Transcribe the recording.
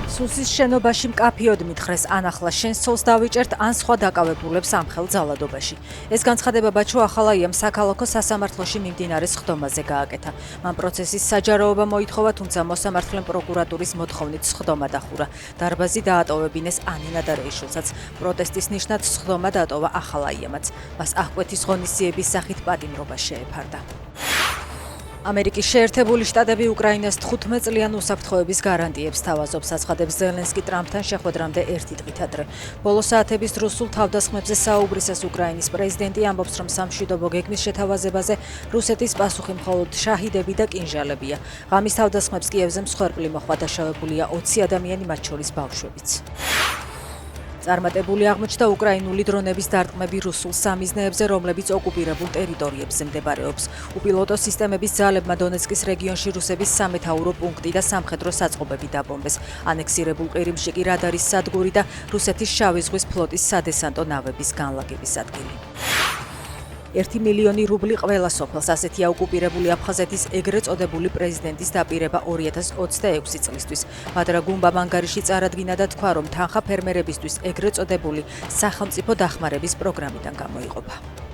სუსის შენობაში მკაფიოდ მითხრეს ან ახლა შენს ცოლს დავიჭერთ, ან სხვა დაკავებულებს ამხელ ძალადობაში. ეს განცხადება ბაჩო ახალაიამ საქალაქო სასამართლოში მიმდინარე სხდომაზე გააკეთა. მან პროცესის საჯაროობა მოითხოვა, თუმცა მოსამართლემ პროკურატურის მოთხოვნით სხდომა დახურა. დარბაზი დაატოვებინეს ანინა და რეიშულსაც. პროტესტის ნიშნად სხდომა დატოვა ახალაიამაც. მას აღკვეთის ღონისძიების სახით პატიმრობა შეეფარდა. ამერიკის შეერთებული შტატები უკრაინას 15 წლიან უსაფრთხოების გარანტიებს თავაზობს, აცხადებს ზელენსკი ტრამპთან შეხვედრამდე ერთი დღით ადრე. ბოლო საათების რუსულ თავდასხმებზე საუბრისას უკრაინის პრეზიდენტი ამბობს, რომ სამშვიდობო გეგმის შეთავაზებაზე რუსეთის პასუხი მხოლოდ შაჰიდები და კინჟალებია. ღამის თავდასხმებს კიევზე მსხვერპლი მოხდა, დაშავებულია 20 ადამიანი, მათ შორის ბავშვებიც. წარმატებული აღმოჩნდა უკრაინული დრონების დარტყმები რუსულ სამიზნეებზე, რომლებიც ოკუპირებულ ტერიტორიებზე მდებარეობს. უპილოტო სისტემების ძალებმა დონეცკის რეგიონში რუსების სამეთაურო პუნქტი და სამხედრო საწყობები დაბომბეს. ანექსირებულ ყირიმში კი რადარის სადგური და რუსეთის შავი ზღვის ფლოტის სადესანტო ნავების განლაგების ადგილი. 1 მილიონი რუბლი ყველა სოფელს, ასეთია ოკუპირებული აფხაზეთის ეგრეთ წოდებული პრეზიდენტის დაპირება 2026 წლისთვის. ბადრა გუმბამ ანგარიში წარადგინა და თქვა, რომ თანხა ფერმერებისთვის ეგრეთ წოდებული სახელმწიფო დახმარების პროგრამიდან გამოიყოფა.